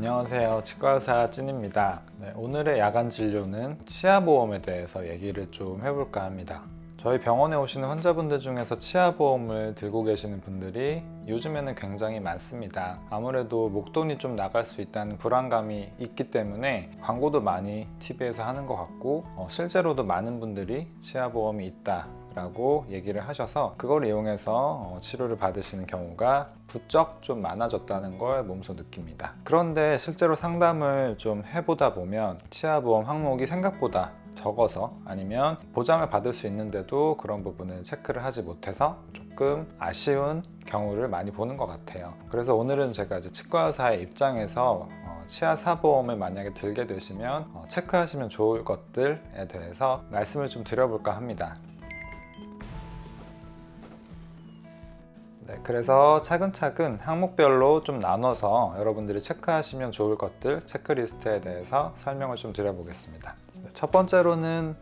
안녕하세요. 치과의사 찐입니다. 오늘의 야간 진료는 치아보험에 대해서 얘기를 좀 해볼까 합니다. 저희 병원에 오시는 환자분들 중에서 치아보험을 들고 계시는 분들이 요즘에는 굉장히 많습니다. 아무래도 목돈이 좀 나갈 수 있다는 불안감이 있기 때문에 광고도 많이 TV에서 하는 것 같고 실제로도 많은 분들이 치아보험이 있다 라고 얘기를 하셔서 그걸 이용해서 치료를 받으시는 경우가 부쩍 좀 많아졌다는 걸 몸소 느낍니다. 그런데 실제로 상담을 좀 해보다 보면 치아보험 항목이 생각보다 적어서 아니면 보장을 받을 수 있는데도 그런 부분을 체크를 하지 못해서 조금 아쉬운 경우를 많이 보는 것 같아요. 그래서 오늘은 제가 이제 치과의사의 입장에서 치아사보험을 만약에 들게 되시면 체크하시면 좋을 것들에 대해서 말씀을 좀 드려볼까 합니다. 그래서 차근차근 항목별로 좀 나눠서 여러분들이 체크하시면 좋을 것들 체크리스트에 대해서 설명을 좀 드려보겠습니다. 첫 번째로는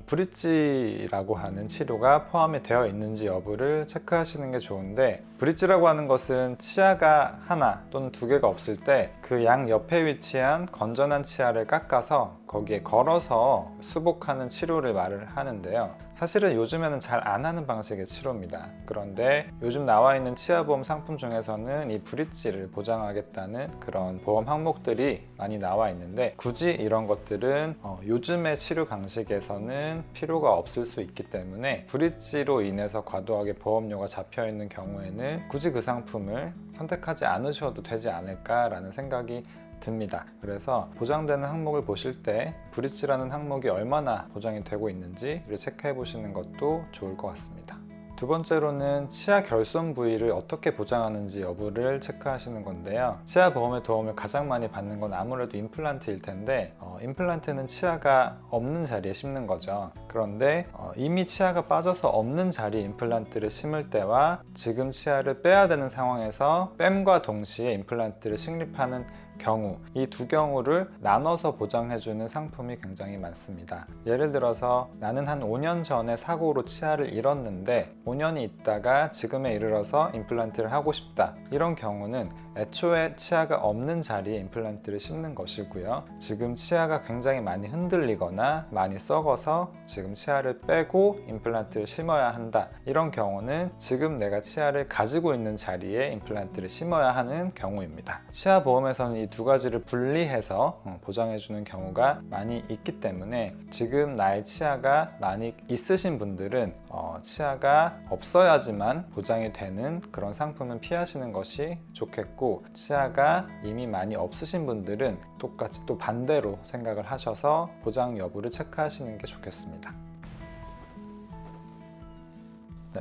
브릿지라고 하는 치료가 포함이 되어 있는지 여부를 체크하시는 게 좋은데, 브릿지라고 하는 것은 치아가 하나 또는 두 개가 없을 때 그 양 옆에 위치한 건전한 치아를 깎아서 거기에 걸어서 수복하는 치료를 말을 하는데요. 사실은 요즘에는 잘 안 하는 방식의 치료입니다. 그런데 요즘 나와 있는 치아보험 상품 중에서는 이 브릿지를 보장하겠다는 그런 보험 항목들이 많이 나와 있는데, 굳이 이런 것들은 요즘의 치료 방식에서는 필요가 없을 수 있기 때문에 브릿지로 인해서 과도하게 보험료가 잡혀 있는 경우에는 굳이 그 상품을 선택하지 않으셔도 되지 않을까라는 생각이 듭니다. 그래서 보장되는 항목을 보실 때 브릿지라는 항목이 얼마나 보장이 되고 있는지를 체크해 보시는 것도 좋을 것 같습니다. 두 번째로는 치아 결손 부위를 어떻게 보장하는지 여부를 체크하시는 건데요. 치아 보험의 도움을 가장 많이 받는 건 아무래도 임플란트일 텐데, 임플란트는 치아가 없는 자리에 심는 거죠. 그런데 이미 치아가 빠져서 없는 자리에 임플란트를 심을 때와 지금 치아를 빼야 되는 상황에서 뺨과 동시에 임플란트를 식립하는 경우, 이 두 경우를 나눠서 보장해주는 상품이 굉장히 많습니다. 예를 들어서 나는 한 5년 전에 사고로 치아를 잃었는데 5년이 있다가 지금에 이르러서 임플란트를 하고 싶다. 이런 경우는 애초에 치아가 없는 자리에 임플란트를 심는 것이고요. 지금 치아가 굉장히 많이 흔들리거나 많이 썩어서 지금 치아를 빼고 임플란트를 심어야 한다. 이런 경우는 지금 내가 치아를 가지고 있는 자리에 임플란트를 심어야 하는 경우입니다. 치아 보험에서는 이 두 가지를 분리해서 보장해주는 경우가 많이 있기 때문에 지금 나의 치아가 많이 있으신 분들은 치아가 없어야지만 보장이 되는 그런 상품은 피하시는 것이 좋겠고, 치아가 이미 많이 없으신 분들은 똑같이 또 반대로 생각을 하셔서 보장 여부를 체크하시는 게 좋겠습니다.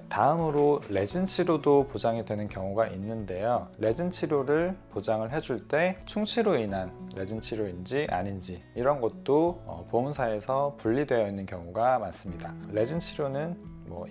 다음으로 레진 치료도 보장이 되는 경우가 있는데요. 레진 치료를 보장을 해줄 때 충치로 인한 레진 치료인지 아닌지 이런 것도 보험사에서 분리되어 있는 경우가 많습니다. 레진 치료는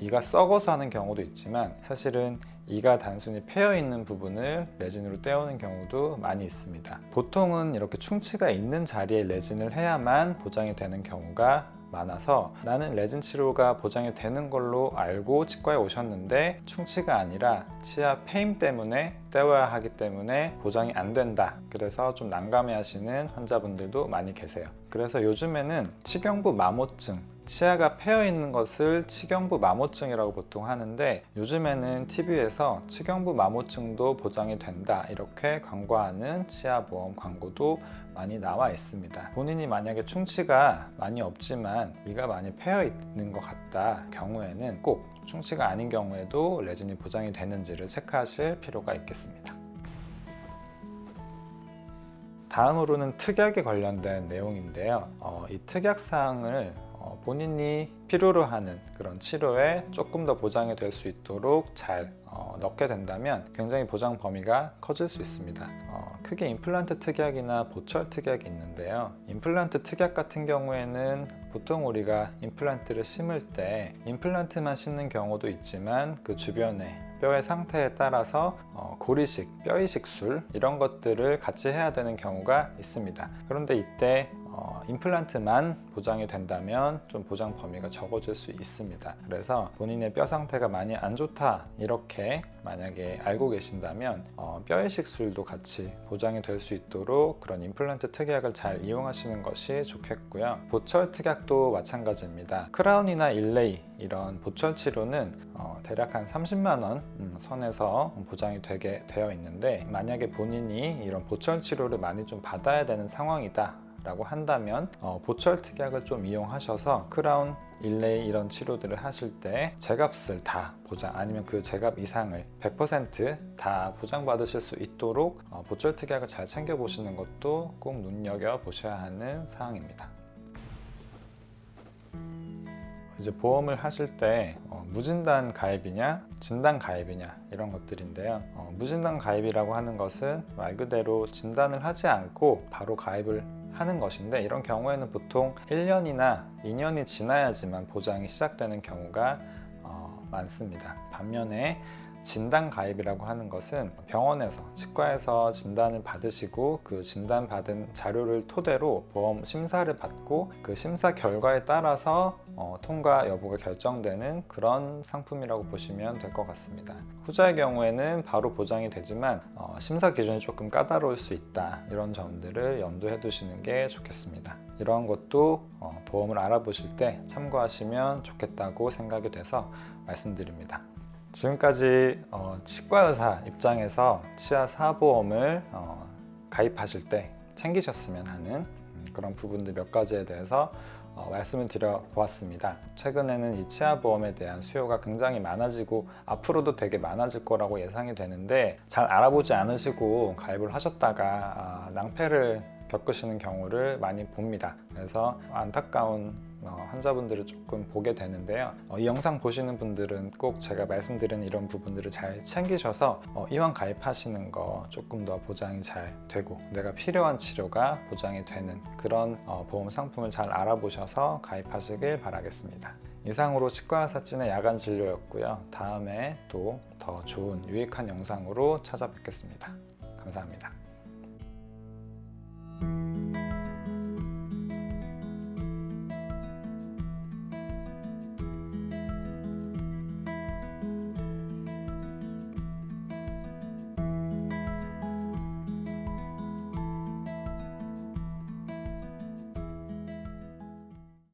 이가 썩어서 하는 경우도 있지만 사실은 이가 단순히 패여 있는 부분을 레진으로 떼우는 경우도 많이 있습니다. 보통은 이렇게 충치가 있는 자리에 레진을 해야만 보장이 되는 경우가 많아서 나는 레진 치료가 보장이 되는 걸로 알고 치과에 오셨는데 충치가 아니라 치아 패임 때문에 떼어야 하기 때문에 보장이 안 된다. 그래서 좀 난감해 하시는 환자분들도 많이 계세요. 그래서 요즘에는 치경부 마모증, 치아가 패여 있는 것을 치경부 마모증이라고 보통 하는데, 요즘에는 TV에서 치경부 마모증도 보장이 된다 이렇게 광고하는 치아보험 광고도 많이 나와 있습니다. 본인이 만약에 충치가 많이 없지만 이가 많이 패여 있는 것 같다 경우에는 꼭 충치가 아닌 경우에도 레진이 보장이 되는지를 체크하실 필요가 있겠습니다. 다음으로는 특약에 관련된 내용인데요. 이 특약사항을 본인이 필요로 하는 그런 치료에 조금 더 보장이 될 수 있도록 잘 넣게 된다면 굉장히 보장 범위가 커질 수 있습니다. 크게 임플란트 특약이나 보철 특약이 있는데요. 임플란트 특약 같은 경우에는 보통 우리가 임플란트를 심을 때 임플란트만 심는 경우도 있지만 그 주변에 뼈의 상태에 따라서 고리식, 뼈이식술 이런 것들을 같이 해야 되는 경우가 있습니다. 그런데 이때 임플란트만 보장이 된다면 좀 보장 범위가 적어질 수 있습니다. 그래서 본인의 뼈 상태가 많이 안 좋다 이렇게 만약에 알고 계신다면 뼈 이식술도 같이 보장이 될 수 있도록 그런 임플란트 특약을 잘 이용하시는 것이 좋겠고요. 보철 특약도 마찬가지입니다. 크라운이나 일레이 이런 보철 치료는 대략 한 30만 원 선에서 보장이 되게 되어 있는데, 만약에 본인이 이런 보철 치료를 많이 좀 받아야 되는 상황이다 라고 한다면 보철 특약을 좀 이용하셔서 크라운, 일레이 이런 치료들을 하실 때 제값을 다 보장, 아니면 그 제값 이상을 100% 보장받으실 수 있도록 보철 특약을 잘 챙겨보시는 것도 꼭 눈여겨보셔야 하는 사항입니다. 이제 보험을 하실 때 무진단 가입이냐 진단 가입이냐 이런 것들인데요. 무진단 가입이라고 하는 것은 말 그대로 진단을 하지 않고 바로 가입을 하는 것인데, 이런 경우에는 보통 1년이나 2년이 지나야지만 보장이 시작되는 경우가 많습니다. 반면에 진단 가입이라고 하는 것은 병원에서, 치과에서 진단을 받으시고 그 진단받은 자료를 토대로 보험 심사를 받고 그 심사 결과에 따라서 통과 여부가 결정되는 그런 상품이라고 보시면 될 것 같습니다. 후자의 경우에는 바로 보장이 되지만 심사 기준이 조금 까다로울 수 있다, 이런 점들을 염두해 두시는 게 좋겠습니다. 이러한 것도 보험을 알아보실 때 참고하시면 좋겠다고 생각이 돼서 말씀드립니다. 지금까지 치과 의사 입장에서 치아 사보험을 가입하실 때 챙기셨으면 하는 그런 부분들 몇 가지에 대해서 말씀을 드려보았습니다. 최근에는 이 치아보험에 대한 수요가 굉장히 많아지고 앞으로도 되게 많아질 거라고 예상이 되는데, 잘 알아보지 않으시고 가입을 하셨다가 낭패를 겪으시는 경우를 많이 봅니다. 그래서 안타까운 환자분들을 조금 보게 되는데요. 이 영상 보시는 분들은 꼭 제가 말씀드린 이런 부분들을 잘 챙기셔서 이왕 가입하시는 거 조금 더 보장이 잘 되고 내가 필요한 치료가 보장이 되는 그런 보험 상품을 잘 알아보셔서 가입하시길 바라겠습니다. 이상으로 치과의사진의 야간 진료였고요. 다음에 또 더 좋은 유익한 영상으로 찾아뵙겠습니다. 감사합니다.